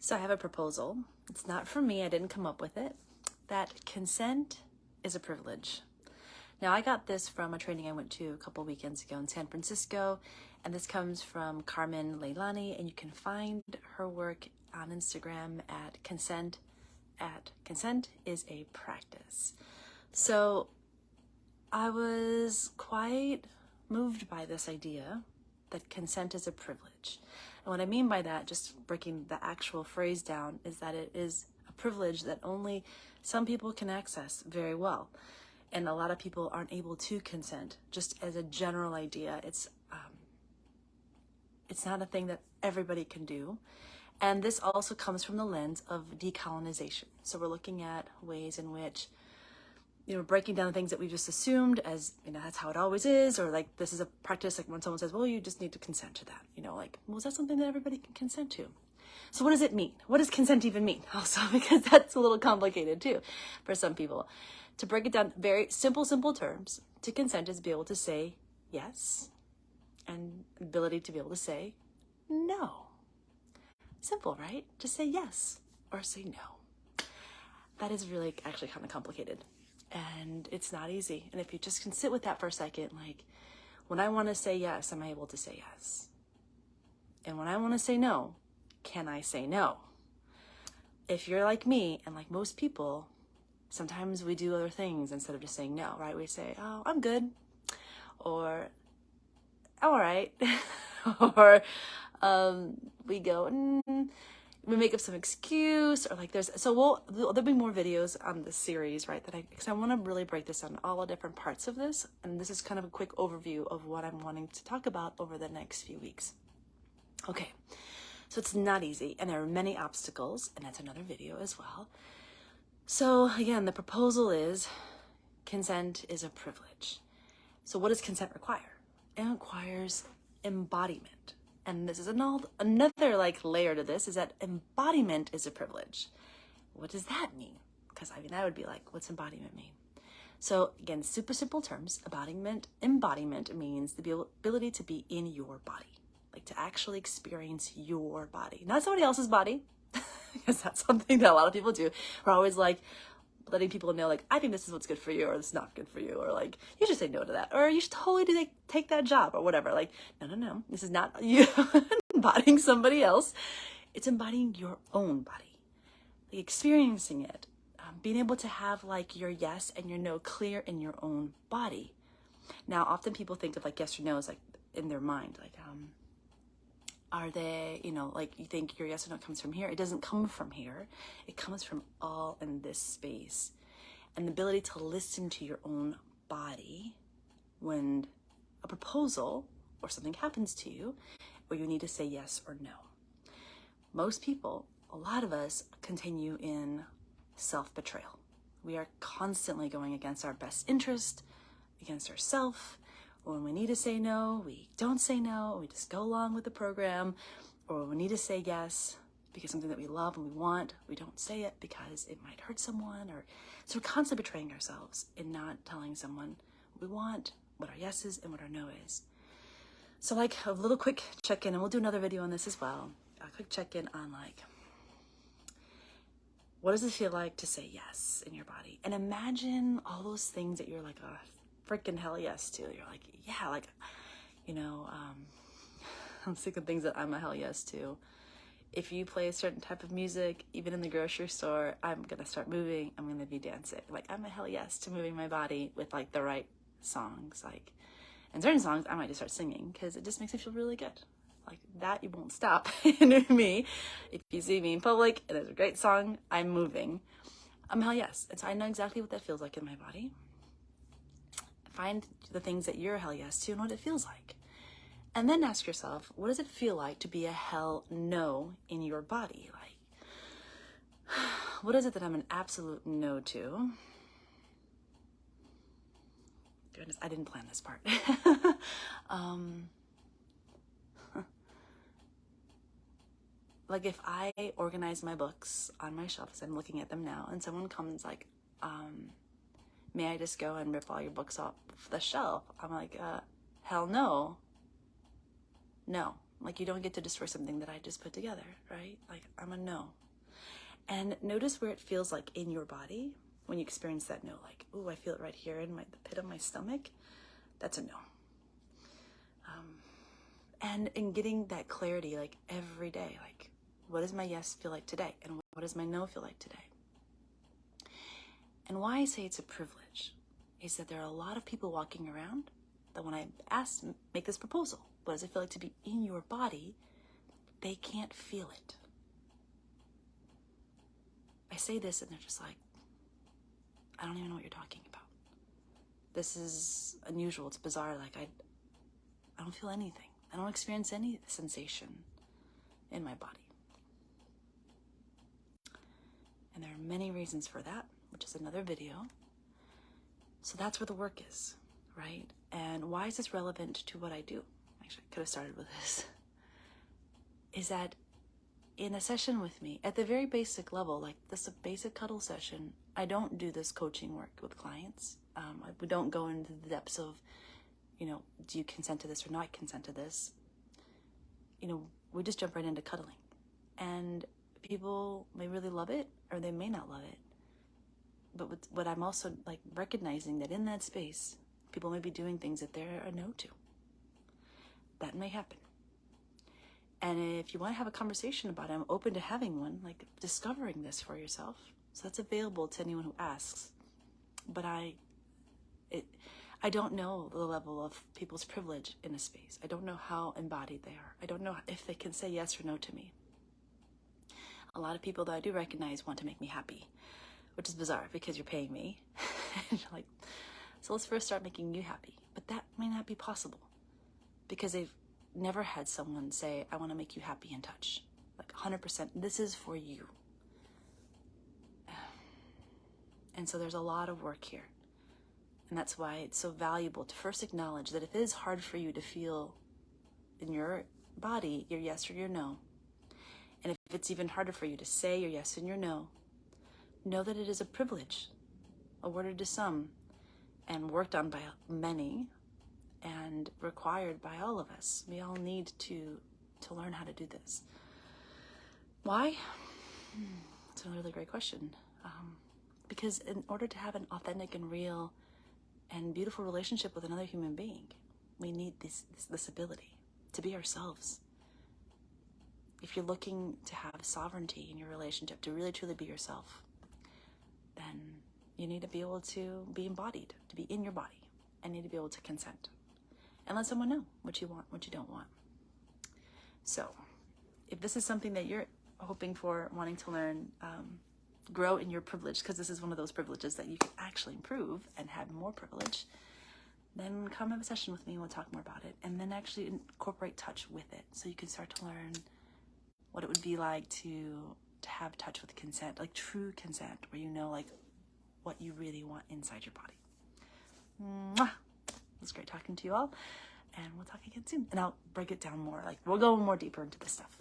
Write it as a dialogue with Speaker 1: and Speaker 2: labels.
Speaker 1: So I have a proposal. It's not from me, I didn't come up with it. That consent is a privilege. Now, I got this from a training I went to a couple weekends ago in San Francisco, and this comes from Carmen Leilani, and you can find her work on Instagram at consent is a practice. So I was quite moved by this idea that consent is a privilege. And what I mean by that, just breaking the actual phrase down, is that it is a privilege that only some people can access very well. And a lot of people aren't able to consent. Just as a general idea, it's not a thing that everybody can do. And this also comes from the lens of decolonization. So we're looking at ways in which, breaking down the things that we've just assumed as, that's how it always is, or like this is a practice, like when someone says, well, you just need to consent to that, well, is that something that everybody can consent to? So what does it mean? What does consent even mean? Also, because that's a little complicated too for some people. To break it down, very simple terms, to consent is to be able to say yes, and ability to be able to say no. Simple, right? Just say yes or say no. That is really actually kind of complicated, and it's not easy. And if you just can sit with that for a second, like, when I want to say yes, am I able to say yes? And when I want to say no, can I say no? If you're like me, and like most people, sometimes we do other things instead of just saying no, right? We say, oh, I'm good, or I'm all right, or we go, we make up some excuse, or like there'll be more videos on this series, right? Because I want to really break this down, all the different parts of this, and this is kind of a quick overview of what I'm wanting to talk about over the next few weeks. Okay, so it's not easy, and there are many obstacles, and that's another video as well. So again, the proposal is consent is a privilege. So what does consent require? It requires embodiment. And this is another like layer to this, is that embodiment is a privilege. What does that mean? Because that would be like, what's embodiment mean? So again, super simple terms, embodiment means the ability to be in your body, like to actually experience your body, not somebody else's body, because that's something that a lot of people do. We're always like letting people know, like, I think this is what's good for you, or this is not good for you, or like, you should say no to that, or you should totally take that job, or whatever. Like, no, this is not you embodying somebody else. It's embodying your own body, like experiencing it, being able to have like your yes and your no clear in your own body. Now, often people think of like yes or no as like in their mind, like, are they, like you think your yes or no comes from here. It doesn't come from here. It comes from all in this space. And the ability to listen to your own body when a proposal or something happens to you, where you need to say yes or no. Most people, a lot of us, continue in self-betrayal. We are constantly going against our best interest, against ourselves. When we need to say no, we don't say no, we just go along with the program. Or when we need to say yes because something that we love and we want, we don't say it because it might hurt someone. Or so we're constantly betraying ourselves in not telling someone what we want, what our yes is and what our no is. So like a little quick check-in, and we'll do another video on this as well, a quick check-in on like, what does it feel like to say yes in your body? And imagine all those things that you're like, oh, freaking hell yes to. You're like, yeah, like, I'm sick of things that I'm a hell yes to. If you play a certain type of music, even in the grocery store, I'm gonna start moving, I'm gonna be dancing. Like, I'm a hell yes to moving my body with like the right songs. Like, and certain songs I might just start singing because it just makes me feel really good. Like that, you won't stop in me. If you see me in public and there's a great song, I'm moving. I'm hell yes. And so I know exactly what that feels like in my body. Find the things that you're a hell yes to and what it feels like. And then ask yourself, what does it feel like to be a hell no in your body? Like, what is it that I'm an absolute no to? Goodness, I didn't plan this part. Like if I organize my books on my shelves, I'm looking at them now, and someone comes like, may I just go and rip all your books off the shelf? I'm like, hell no. No, Like, you don't get to destroy something that I just put together, right? Like, I'm a no. And notice where it feels like in your body when you experience that no. Like, ooh, I feel it right here in the pit of my stomach. That's a no. And in getting that clarity, like every day, like, what does my yes feel like today? And what does my no feel like today? And why I say it's a privilege is that there are a lot of people walking around that when I make this proposal, what does it feel like to be in your body? They can't feel it. I say this and they're just like, I don't even know what you're talking about. This is unusual. It's bizarre. Like, I don't feel anything. I don't experience any sensation in my body. And there are many reasons for that, which is another video. So that's where the work is, right? And why is this relevant to what I do? Actually, I could have started with this. Is that in a session with me, at the very basic level, like this a basic cuddle session, I don't do this coaching work with clients. We don't go into the depths of, do you consent to this or not consent to this? We just jump right into cuddling. And people may really love it or they may not love it. But what I'm also like recognizing that in that space, people may be doing things that they're a no to. That may happen. And if you want to have a conversation about it, I'm open to having one, like discovering this for yourself. So that's available to anyone who asks. But I don't know the level of people's privilege in a space. I don't know how embodied they are. I don't know if they can say yes or no to me. A lot of people that I do recognize want to make me happy, which is bizarre because you're paying me. And you're like, so let's first start making you happy. But that may not be possible because they've never had someone say, I want to make you happy and touch. Like 100%, this is for you. And so there's a lot of work here. And that's why it's so valuable to first acknowledge that if it is hard for you to feel in your body your yes or your no, and if it's even harder for you to say your yes and your no, know that it is a privilege, awarded to some, and worked on by many, and required by all of us. We all need to learn how to do this. Why? It's a really great question. Because in order to have an authentic and real and beautiful relationship with another human being, we need this ability to be ourselves. If you're looking to have sovereignty in your relationship, to really truly be yourself, then you need to be able to be embodied, to be in your body, and need to be able to consent. And let someone know what you want, what you don't want. So, if this is something that you're hoping for, wanting to learn, grow in your privilege, because this is one of those privileges that you can actually improve and have more privilege, then come have a session with me and we'll talk more about it. And then actually incorporate touch with it so you can start to learn what it would be like to have touch with consent, like true consent, where you know like what you really want inside your body. Mwah! It was great talking to you all, and we'll talk again soon. And I'll break it down more, like we'll go more deeper into this stuff.